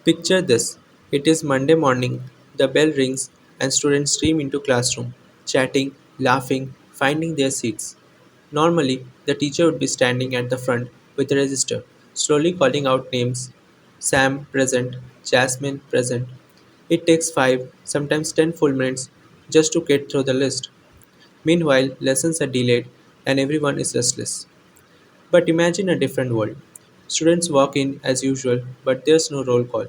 Picture this. It is Monday morning, the bell rings, and students stream into classroom, chatting, laughing, finding their seats. Normally, the teacher would be standing at the front with a register, slowly calling out names. Sam present, Jasmine present. It takes 5, sometimes 10 full minutes just to get through the list. Meanwhile, lessons are delayed and everyone is restless. But imagine a different world. Students walk in as usual, but there's no roll call.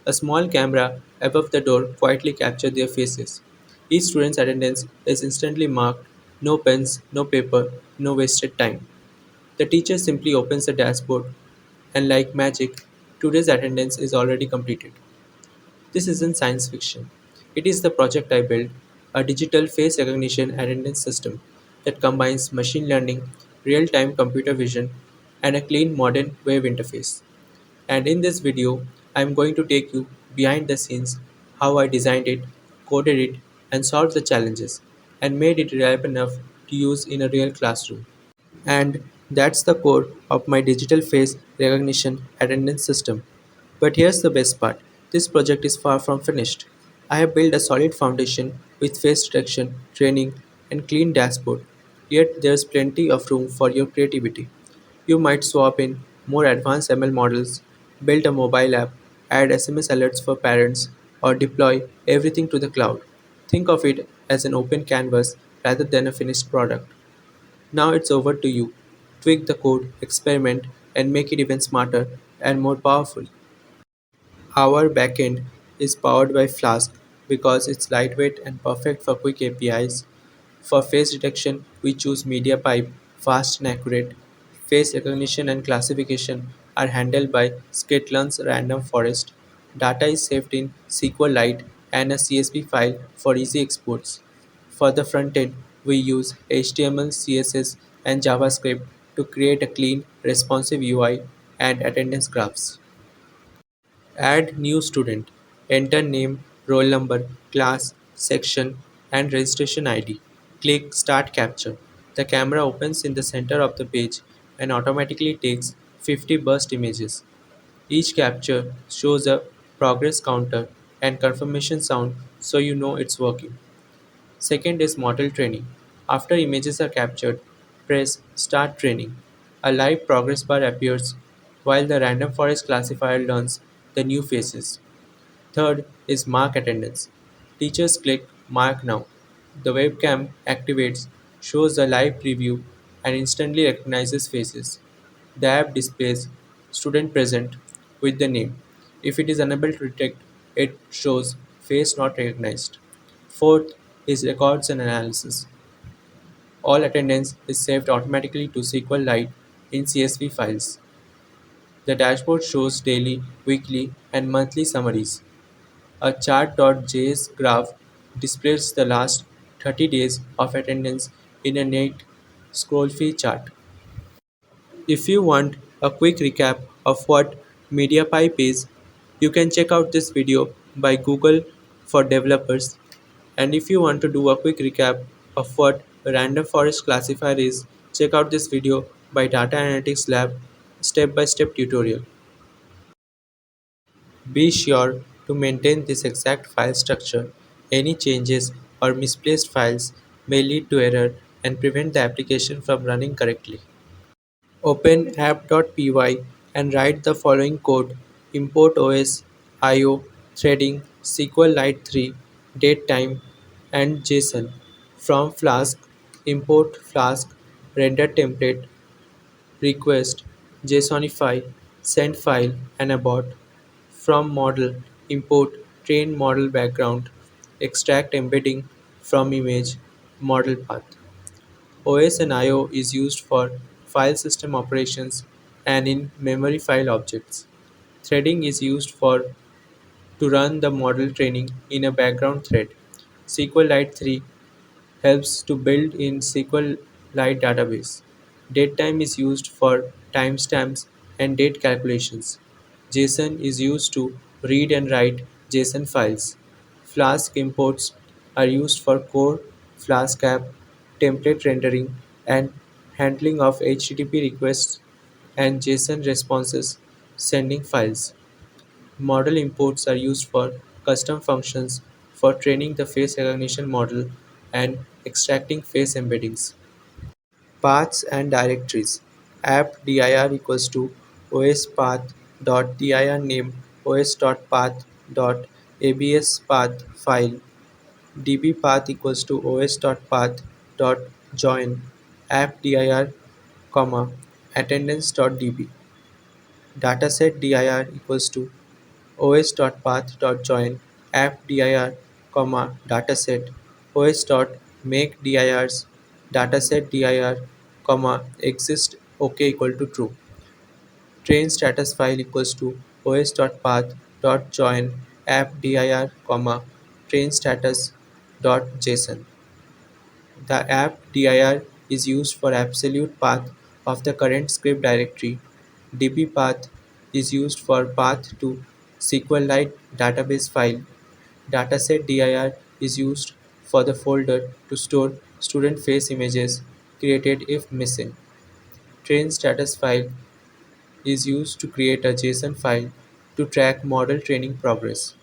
A small camera above the door quietly captures their faces. Each student's attendance is instantly marked, no pens, no paper, no wasted time. The teacher simply opens the dashboard, and like magic, today's attendance is already completed. This isn't science fiction. It is the project I built, a digital face recognition attendance system that combines machine learning, real time computer vision, and a clean modern web interface. And in this video, I am going to take you behind the scenes, how I designed it, coded it, and solved the challenges, and made it reliable enough to use in a real classroom. And that's the core of my digital face recognition attendance system. But here's the best part, this project is far from finished. I have built a solid foundation with face detection, training, and clean dashboard. Yet there's plenty of room for your creativity. You might swap in more advanced ML models, build a mobile app, add SMS alerts for parents, or deploy everything to the cloud. Think of it as an open canvas rather than a finished product. Now it's over to you. Tweak the code, experiment, and make it even smarter and more powerful. Our backend is powered by Flask because it's lightweight and perfect for quick APIs. For face detection, we choose MediaPipe, fast and accurate. Face recognition and classification are handled by skitlearn's random forest. Data is saved in SQLite and a CSV file for easy exports. For the front end, we use HTML, CSS, and JavaScript to create a clean, responsive UI and attendance graphs. Add new student. Enter name, roll number, class, section, and registration ID. Click Start Capture. The camera opens in the center of the page and automatically takes 50 burst images. Each capture shows a progress counter and confirmation sound so you know it's working. Second is model training. After images are captured, press Start Training. A live progress bar appears while the random forest classifier learns the new faces. Third is mark attendance. Teachers click Mark Now. The webcam activates, shows a live preview, and instantly recognizes faces. The app displays student present with the name. If it is unable to detect, it shows face not recognized. Fourth is records and analysis. All attendance is saved automatically to SQLite in CSV files. The dashboard shows daily, weekly, and monthly summaries. A chart.js graph displays the last 30 days of attendance in a neat scroll-free chart. If you want a quick recap of what MediaPipe is, you can check out this video by Google for developers. And if you want to do a quick recap of what a random forest classifier is, check out this video by Data Analytics Lab step-by-step tutorial. Be sure to maintain this exact file structure. Any changes or misplaced files may lead to error and prevent the application from running correctly. Open app.py and write the following code: import OS, IO, threading, SQLite 3, datetime, and JSON. From Flask, import Flask, render template, request, JSONify, send file, and abort. From model, import train model background, extract embedding from image, model path. OS and IO is used for file system operations and in memory file objects. Threading is used for to run the model training in a background thread. SQLite 3 helps to build in SQLite database. Datetime is used for timestamps and date calculations. JSON is used to read and write JSON files. Flask imports are used for core Flask app, template rendering, and handling of HTTP requests and JSON responses, sending files. Model imports are used for custom functions for training the face recognition model and extracting face embeddings. Paths and directories. App dir equals to os path dot dir name os dot path dot abs path file. db path equals to os dot path dot join app dir comma attendance dot db. Dataset dir equals to os.path.join app dir, comma, dataset os.make dir's dataset dir, comma, exist OK equal to true. Train status file equals to os.path.join app dir, comma, train status dot json. The app dir is used for absolute path of the current script directory. dbpath is used for path to SQLite database file. Dataset dir is used for the folder to store student face images created if missing. Train status file is used to create a JSON file to track model training progress.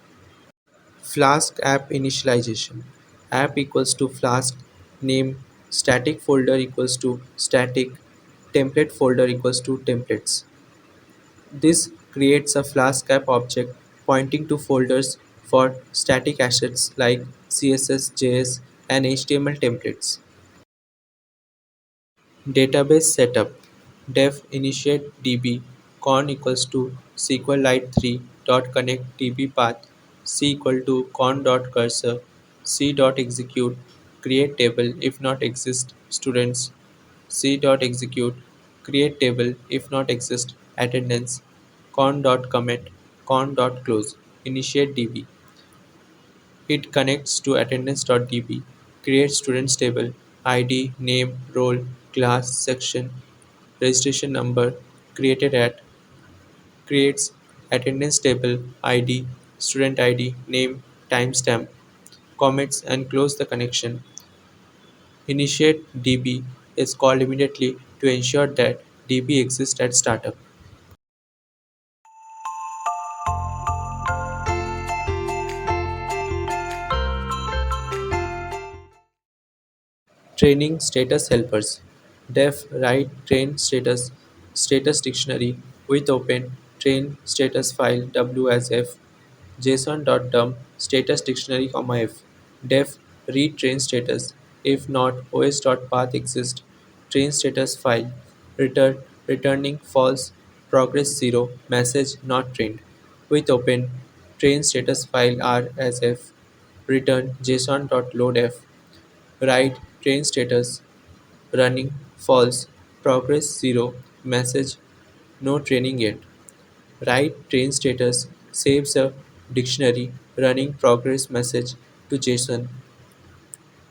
Flask app initialization. App equals to Flask name static folder equals to static template folder equals to templates. This creates a Flask app object pointing to folders for static assets like CSS, JS, and HTML templates. Database setup. Def initiate db con equals to SQLite 3 dot connect db path c equal to con dot cursor c dot execute create table if not exist students c dot execute create table if not exist attendance con dot commit con dot close initiate db. It connects to attendance.db, creates students table, ID, name, role, class, section, registration number, created at, creates attendance table, ID, student ID, name, timestamp, commits and close the connection. Initiate DB is called immediately to ensure that DB exists at startup. Training status helpers. Def write train status dictionary with open train status file w as f json.dump status dictionary, f. Def read train status. If not, os.path exist. Train status file. Returning false progress 0 message not trained. With open train status file r as f. Return json.loadf. Write train status running false progress 0 message no training yet. Write train status saves a dictionary running progress message to JSON.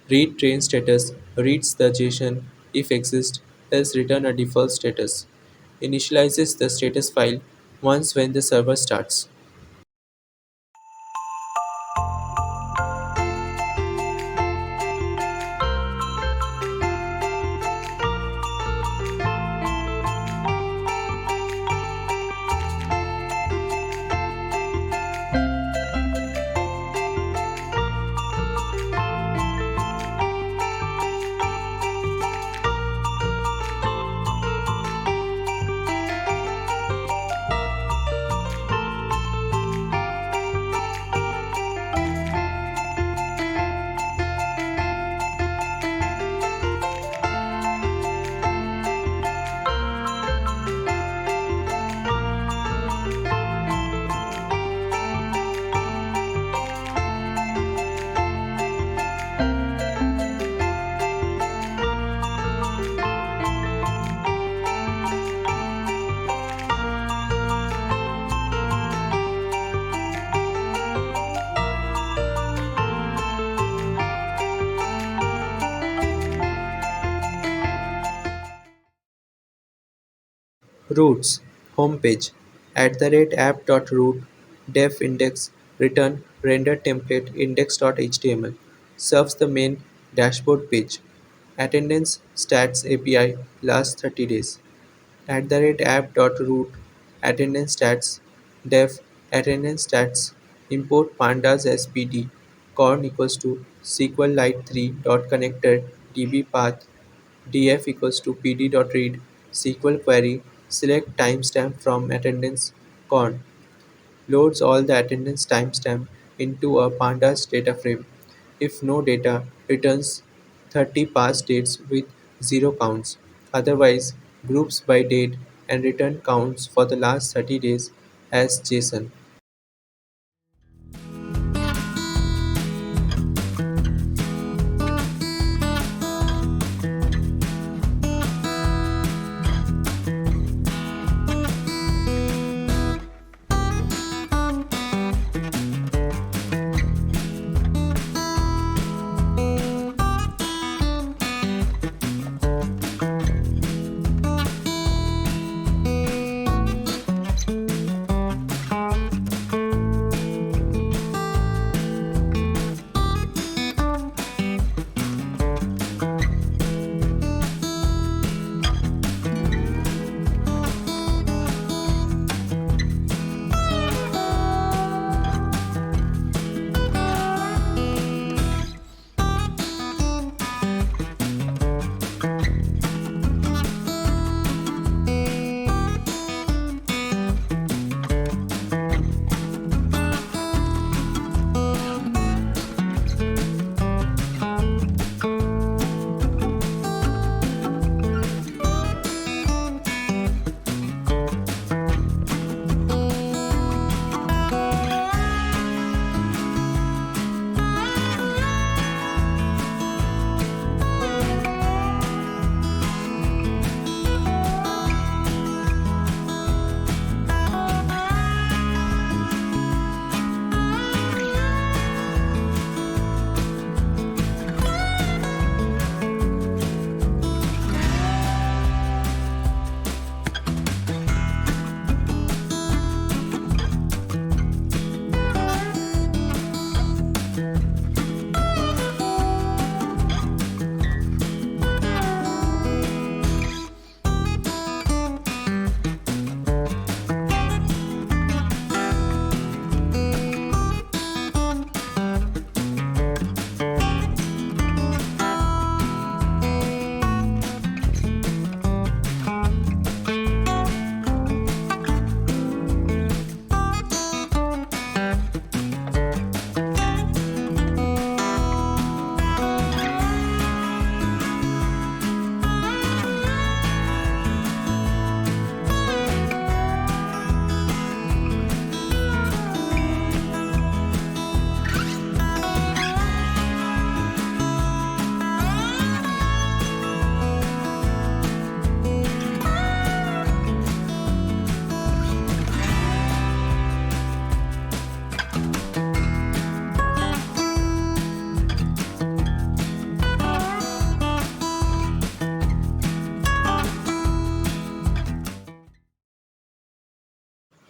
Read train status reads the JSON if exists, else return a default status. Initializes the status file once when the server starts. Roots homepage @app.root def index return render template index.html serves the main dashboard page. Attendance stats API last 30 days. @app.root attendance stats def Attendance stats. Import pandas as PD. Corn equals to SQLite 3 dot connector db path. Df equals to pd.read. SQL query. Select timestamp from attendance corn. Loads all the attendance timestamp into a pandas data frame. If no data, returns 30 past dates with 0 counts. Otherwise, groups by date and return counts for the last 30 days as JSON.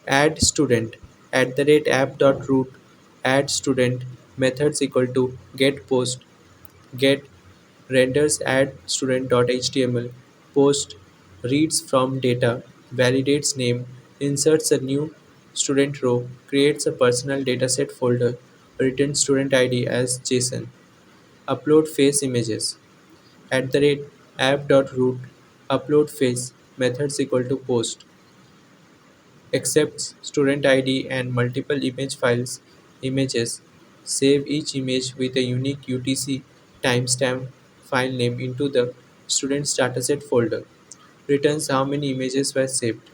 Add student @app.root add student methods equal to get post get renders add student.html post reads from data validates name inserts a new student row creates a personal dataset folder returns student id as json upload face images @app.root upload face methods equal to post accepts student ID and multiple image files images. Save each image with a unique UTC timestamp file name into the student's dataset folder. Returns how many images were saved.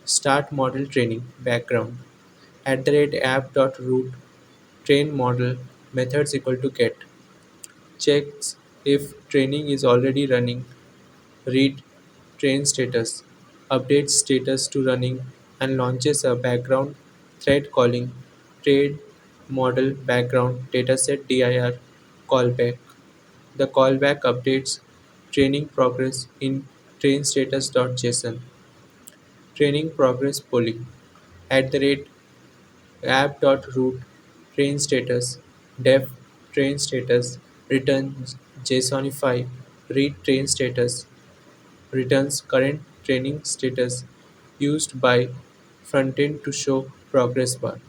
Start model training background @app.root train model methods equal to get. Checks if training is already running. Read train status, updates status to running, and launches a background thread calling train model background dataset dir callback. The callback updates training progress in train status.json. Training progress polling @app.root train status def train status returns JSONify read train status returns current training status used by Frontend to show progress bar.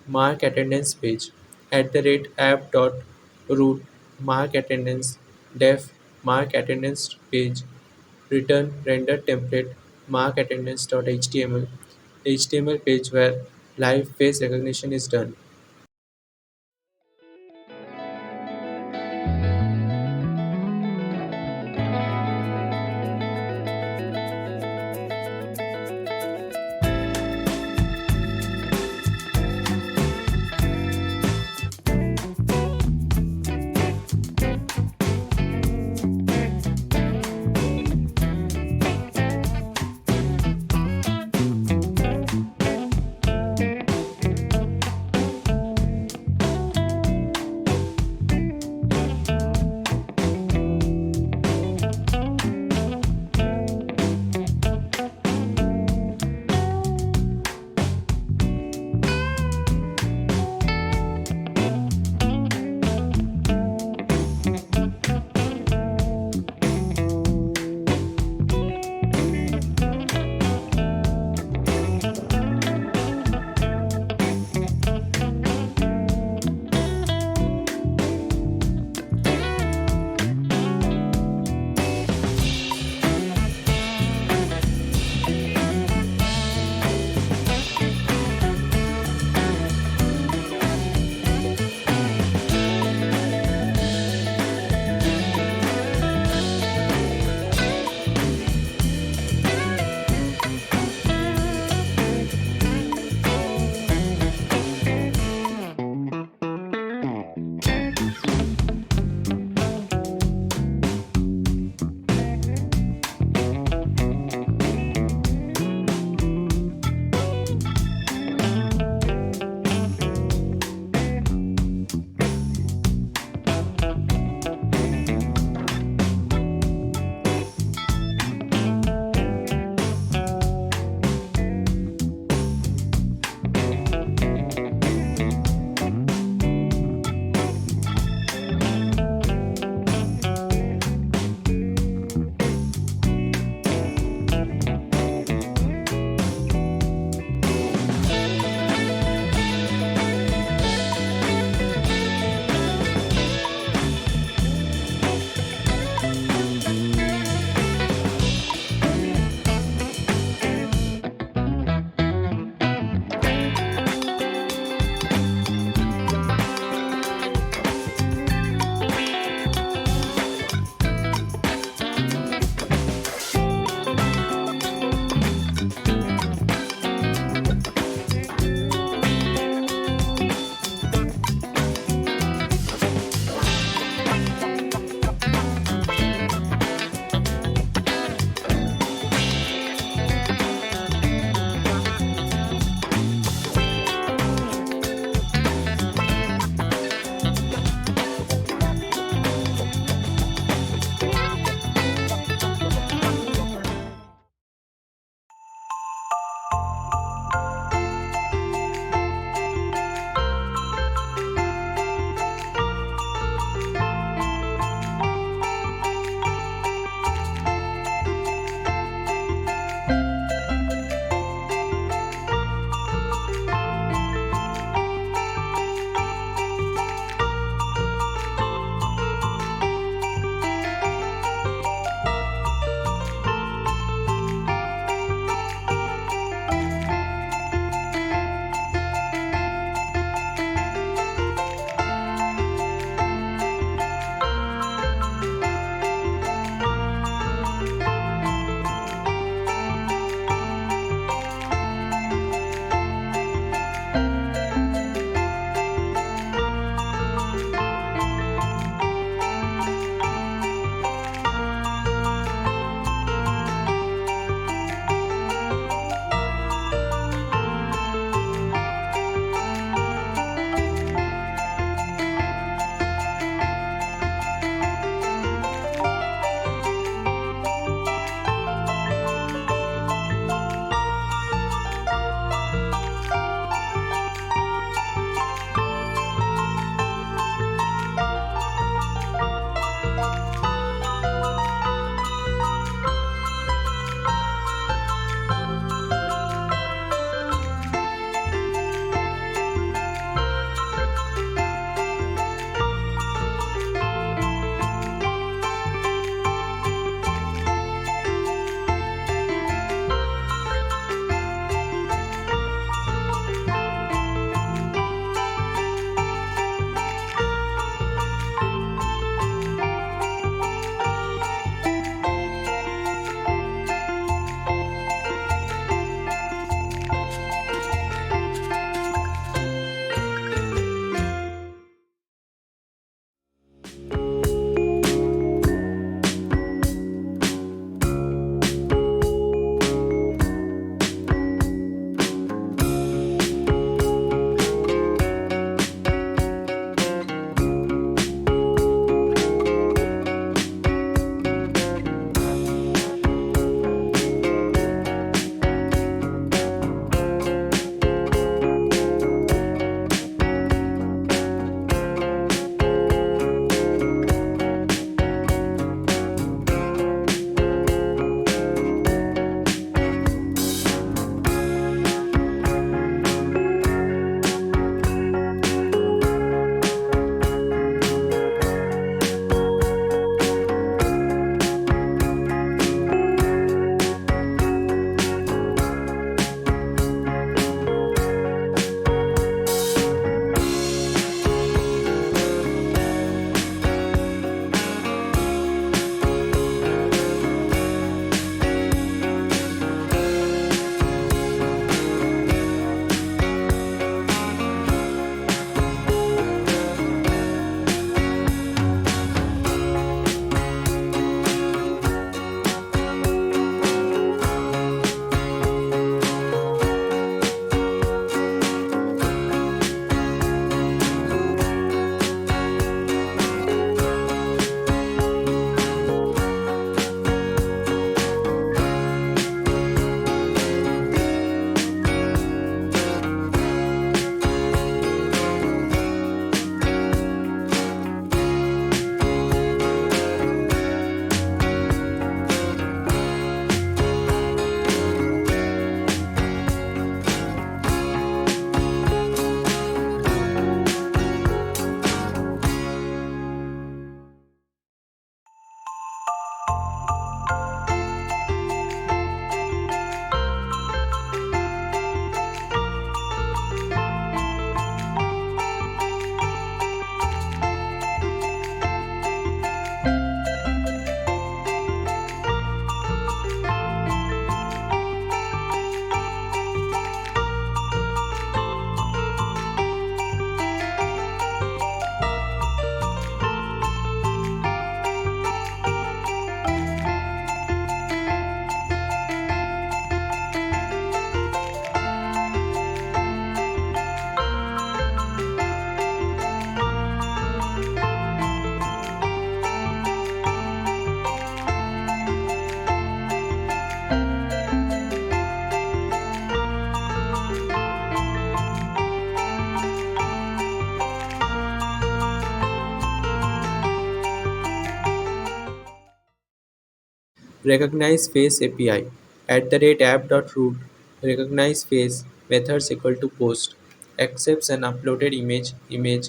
Mark attendance page @app.root mark attendance def mark attendance page return render template mark attendance.html HTML page where live face recognition is done. Recognize face API. At the rate app.root, recognize face methods equal to post. Accepts an uploaded image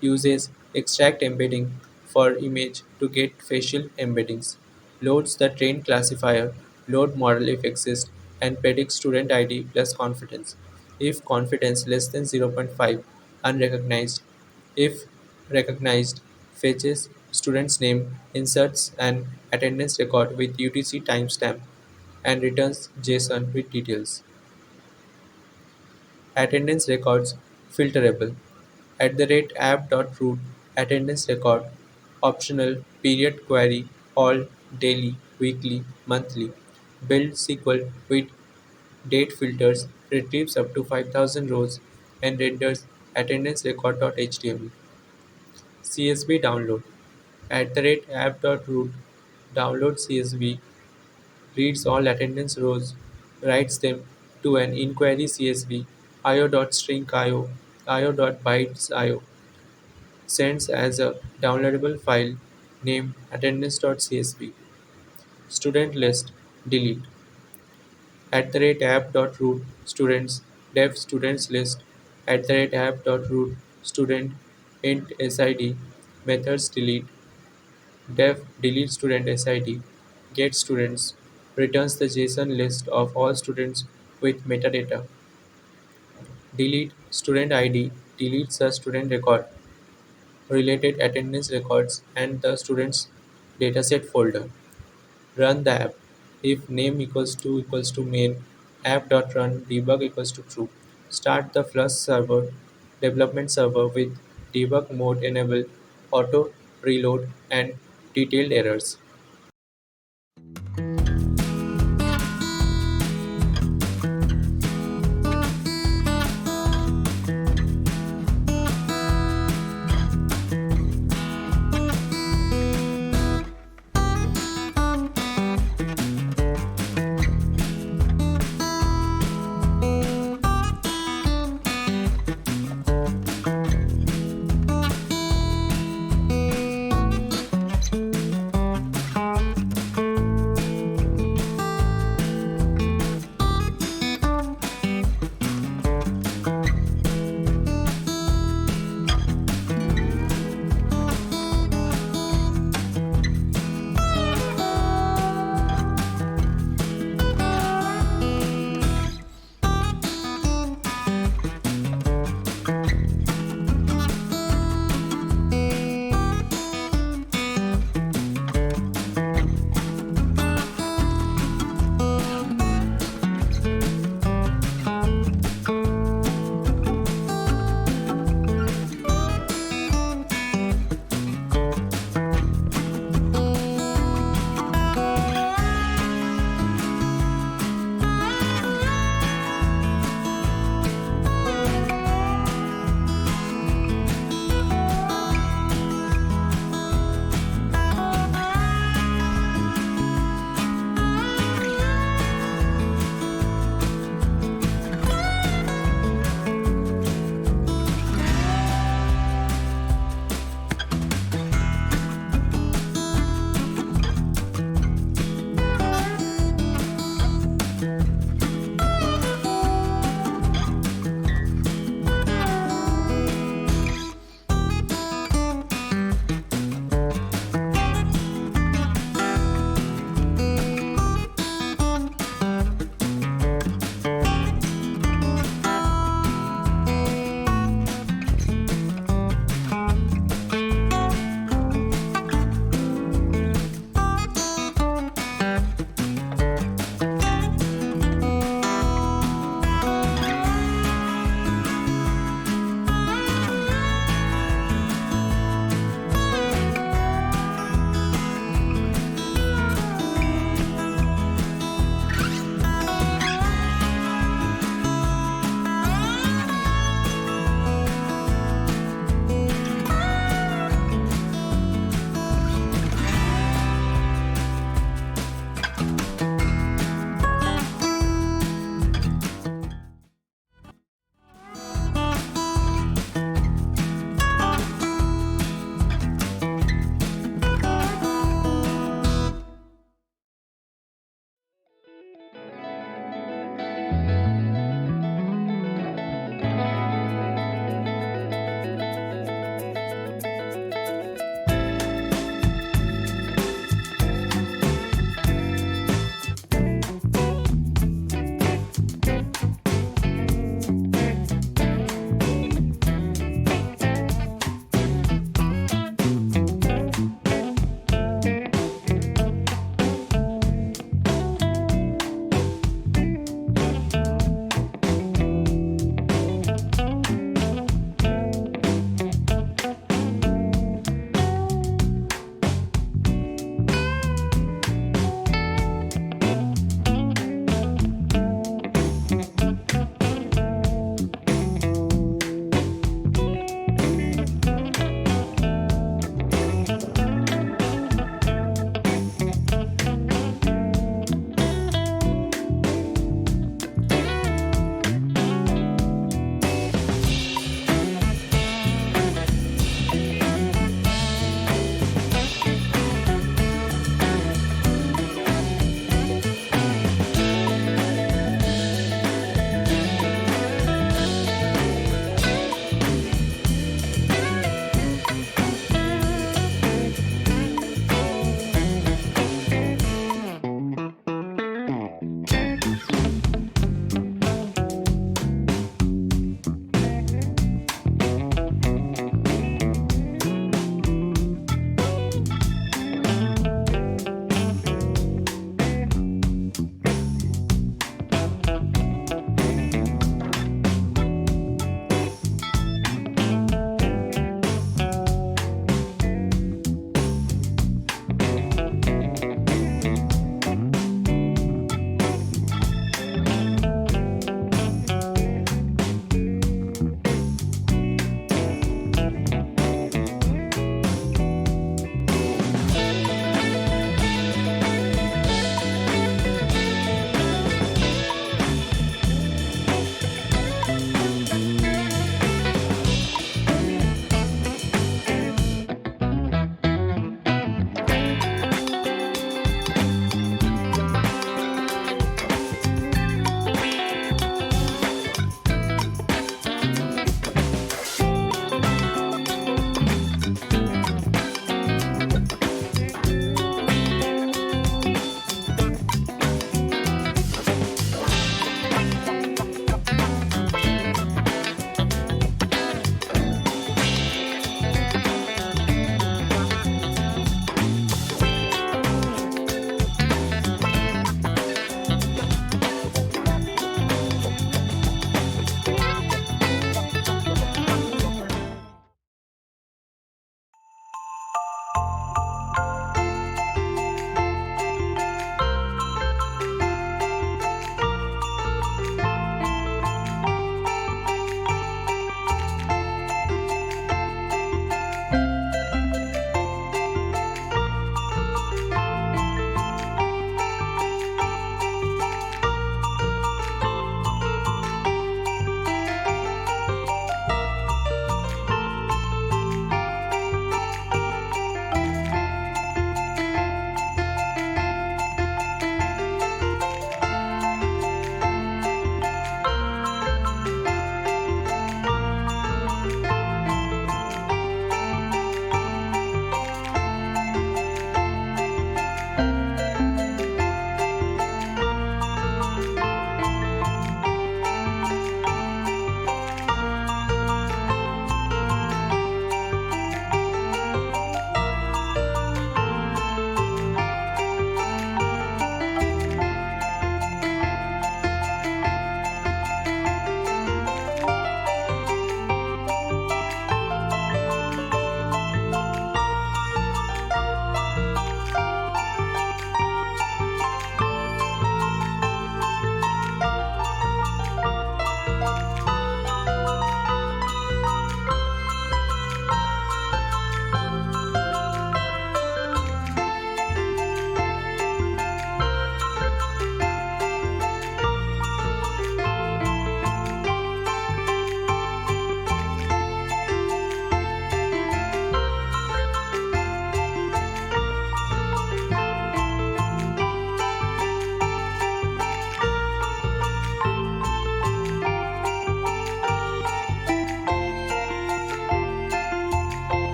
uses extract embedding for image to get facial embeddings. Loads the trained classifier, load model if exists, and predicts student ID plus confidence. If confidence less than zero point 0.5, unrecognized. If recognized, fetches student's name, inserts an attendance record with UTC timestamp, and returns JSON with details. Attendance records filterable. At the rate app.root attendance record optional period query all daily, weekly, monthly. Build SQL with date filters retrieves up to 5,000 rows and renders attendance record.html. CSV download. At the rate app.root download CSV reads all attendance rows, writes them to an inquiry CSV io.string io.bytes io, sends as a downloadable file named attendance.csv. Student list delete. At the rate app.root students def students list. At the rate app.root student int sid methods delete. Def delete student sid. Get students returns the JSON list of all students with metadata. Delete student ID deletes the student record, related attendance records, and the student's dataset folder. Run the app. If name equals to main, app.run debug equals to true. Start the Flask server development server with debug mode enabled, auto reload, and detailed errors.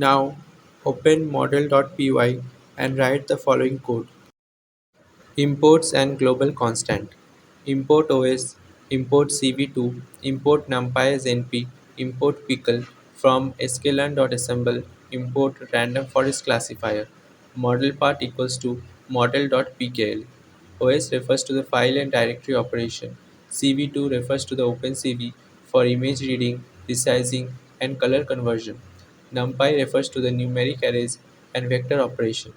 Now open model.py and write the following code. Imports and global constant. Import OS, import CV2, import numpy as NP, import pickle from sklearn.assemble, import random forest classifier. Model path equals to model.pkl. OS refers to the file and directory operation. CV2 refers to the OpenCV for image reading, resizing, and color conversion. NumPy refers to the numeric arrays and vector operation.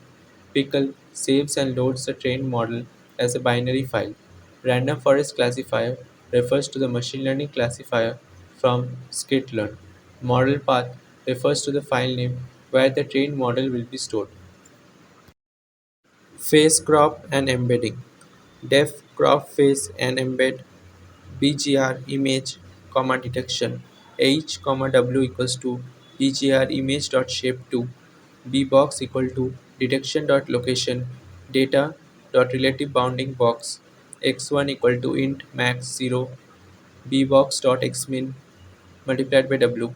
Pickle saves and loads the trained model as a binary file. Random forest classifier refers to the machine learning classifier from sklearn. Model path refers to the file name where the trained model will be stored. Face crop and embedding. Def crop face and embed bgr image comma detection h comma w equals to bgr image dot shape to bbox equal to detection dot location data dot relative bounding box x1 equal to int max 0 bbox dot xmin multiplied by w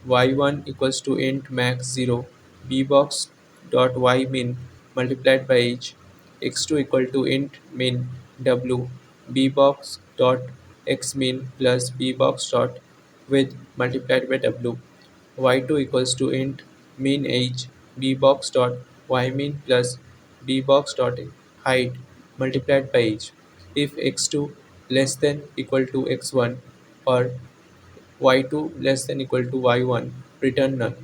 y1 equals to int max 0 bbox dot ymin multiplied by h x2 equal to int min w bbox dot xmin plus bbox dot width multiplied by w y2 equals to int min h bbox dot ymin plus bbox dot height multiplied by h if x2 less than equal to x1 or y2 less than equal to y1, return none.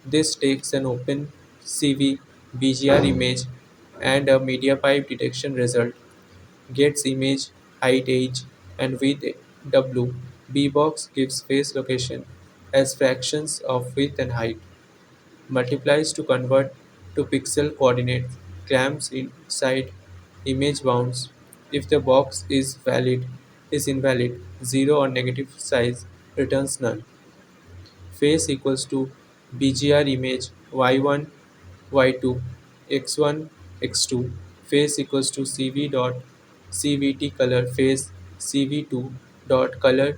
This takes an OpenCV BGR image and a MediaPipe detection result, gets image, height, age, and width W. Bbox gives face location as fractions of width and height, multiplies to convert to pixel coordinates, clamps inside image bounds. If the box is invalid, 0 or negative size, returns none. Face equals to bgr image y1 y2 x1 x2 face equals to cv dot cvt color face cv2 dot color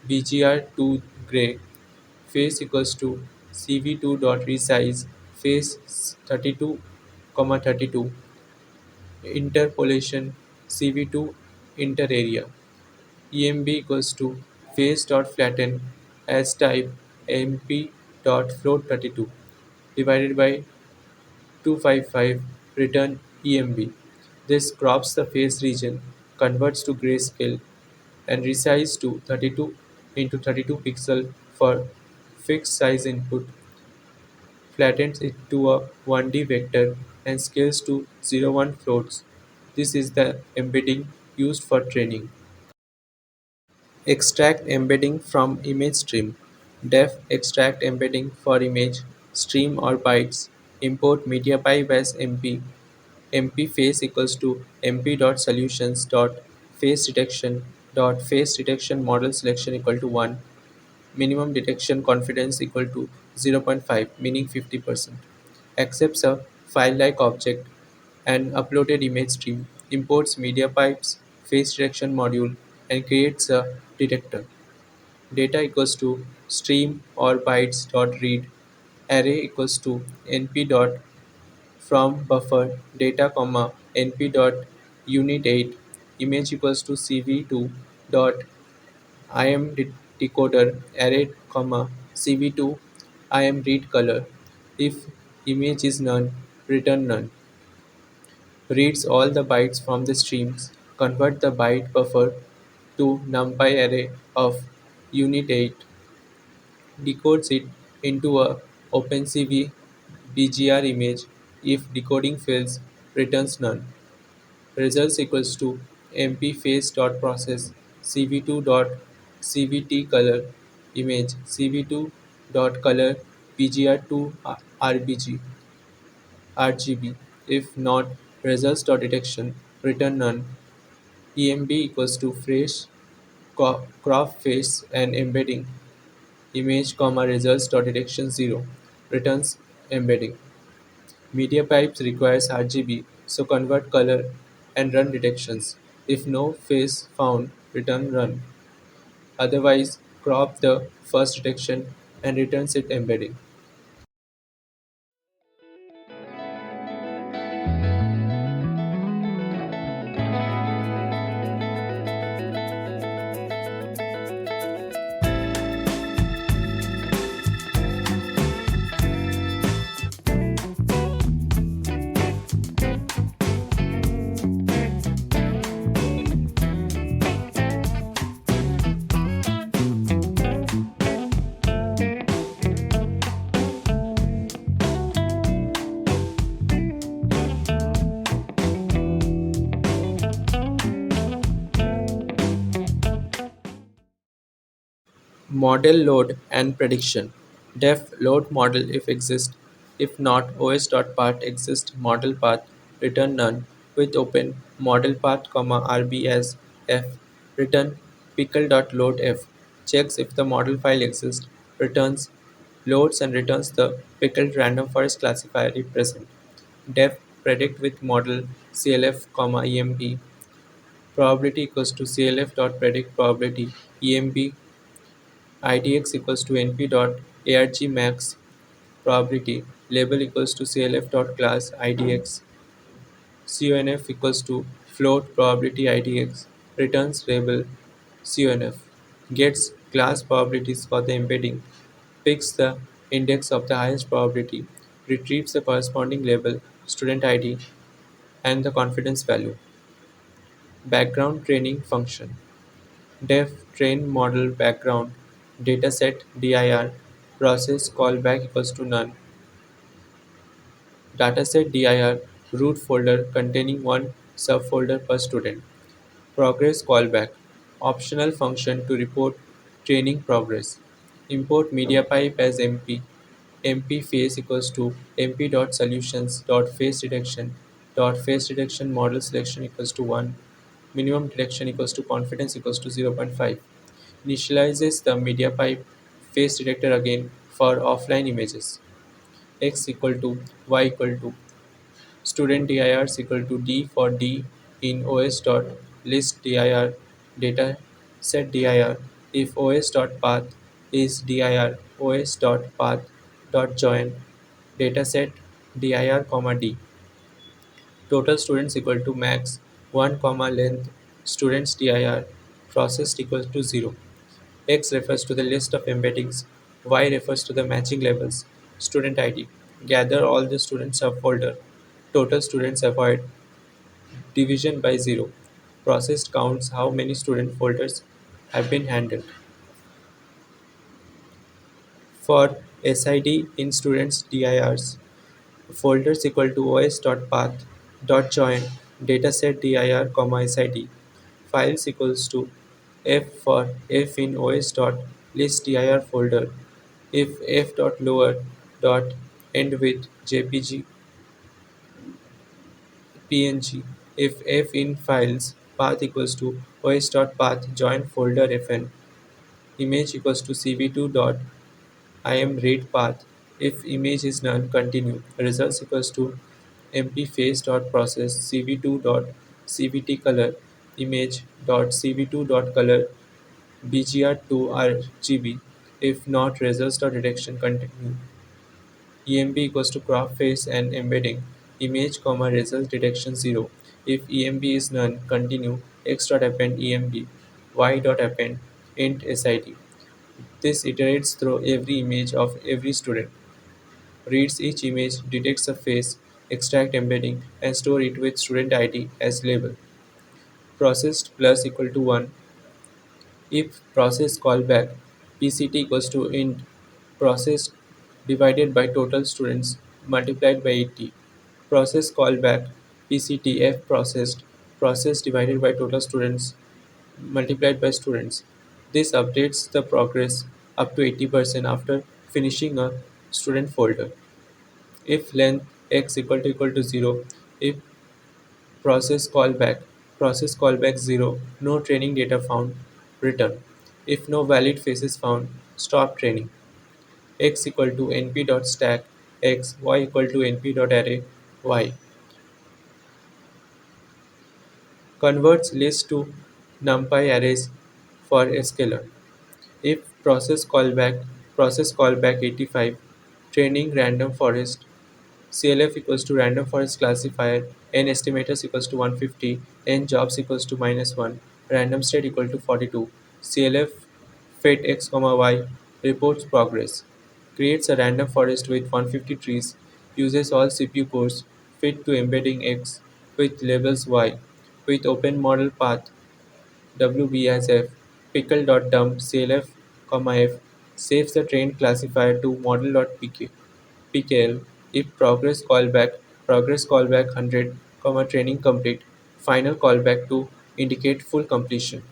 bgr2 gray face equals to cv2 dot resize face 32 comma 32 interpolation cv2 inter area emb equals to face.flatten as type mp.float32 divided by 255 return emb. This crops the face region, converts to grayscale, and resizes to 32 into 32 pixel for fixed size input, flattens it to a 1D vector, and scales to 0, 1 floats. This is the embedding used for training. Extract embedding from image stream. Def extract embedding for image, stream or bytes. Import MediaPipe as MP. MP face equals to mp.solutions dot face detection dot face detection model selection equal to 1. Minimum detection confidence equal to 0.5, meaning 50%. Accepts a file-like object and uploaded image stream, imports MediaPipe's face detection module, and creates a detector. Data equals to stream or bytes dot read. Array equals to np dot from buffer data comma np dot unit 8. Image equals to cv2 dot im decoder array comma cv2 im read color. If image is none, return none. Reads all the bytes from the streams, convert the byte buffer to numpy array of unit 8, decodes it into a OpenCV BGR image. If decoding fails, returns none. Results equals to mp face dot process cv2 dot cvt color image cv2 dot color bgr2 rgb. If not, results dot detection return none. emb equals to phrase crop face and embedding image comma results dot detection 0 returns embedding. MediaPipes requires RGB, so convert color and run detections. If no face found, return run. Otherwise, crop the first detection and returns it embedding. Model load and prediction. Def load model if exist. If not, os.path exist model path return none with open model path rb as f return pickle.loadf checks if the model file exists, returns loads and returns the pickled random forest classifier if present. Def predict with model clf emp probability equals to clf dot predict probability emp idx equals to np dot argmax probability label equals to clf dot class idx conf equals to float probability idx returns label conf gets class probabilities for the embedding picks the index of the highest probability retrieves the corresponding label student id and the confidence value. Background training function. Def train model background dataset dir process callback equals to none dataset dir root folder containing one subfolder per student. Progress callback optional function to report training progress. Import MediaPipe as MP. MP face equals to mp dot solutions dot face detection model selection equals to 1 minimum detection equals to confidence equals to 0.5 initializes the MediaPipe face detector again for offline images x equal to y equal to student dir is equal to d for d in os dot list dir data set dir if os dot path is dir os dot path dot join dataset dir comma d total students equal to max 1 comma length students dir processed equals to 0 x refers to the list of embeddings y refers to the matching labels student id gather all the students subfolder total students avoid division by zero processed counts how many student folders have been handled for sid in students dirs folders equal to os.path dot join dataset dir comma sid files equals to f for f in os dot list dir folder if f dot lower dot end with jpg png if f in files path equals to os dot path join folder fn image equals to cv2 dot im read path if image is none continue results equals to mp face dot process cv2 dot cvt color image dot cv2 dot color bgr to rgb if not results dot detection continue emb equals to crop face and embedding image comma result detection 0 if emb is none continue x dot append emb y dot append int sid this iterates through every image of every student reads each image, detects a face, extract embedding, and store it with student ID as label. Processed plus equal to 1 if process callback PCT equals to int processed divided by total students multiplied by 80. Process callback PCTF processed divided by total students multiplied by students. This updates the progress up to 80% after finishing a student folder. If length x equal to 0, if process callback, process callback 0, no training data found, return. If no valid faces found, stop training. X equal to np.stack x, y equal to np.array y. Converts list to numpy arrays for a scalar. If process callback 85, training random forest CLF equals to random forest classifier, n estimators equals to 150, n jobs equals to -1, random state equal to 42, CLF fit x comma y reports progress, creates a random forest with 150 trees, uses all CPU cores, fit to embedding x with labels y, with open model path wb as f, pickle.dump clf, f, saves the trained classifier to model.pk. PKL if progress callback 100, training complete, final callback to indicate full completion.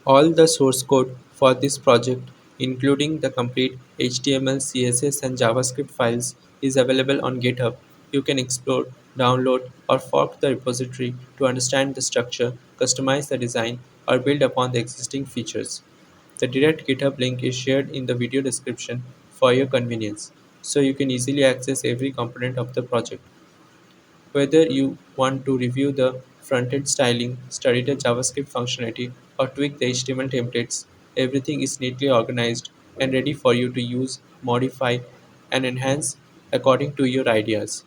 All the source code for this project, including the complete HTML, CSS, and JavaScript files, is available on GitHub. You can explore, download, or fork the repository to understand the structure, customize the design, or build upon the existing features. The direct GitHub link is shared in the video description for your convenience, so you can easily access every component of the project. Whether you want to review the front-end styling, study the JavaScript functionality, or tweak the HTML templates, everything is neatly organized and ready for you to use, modify, and enhance according to your ideas.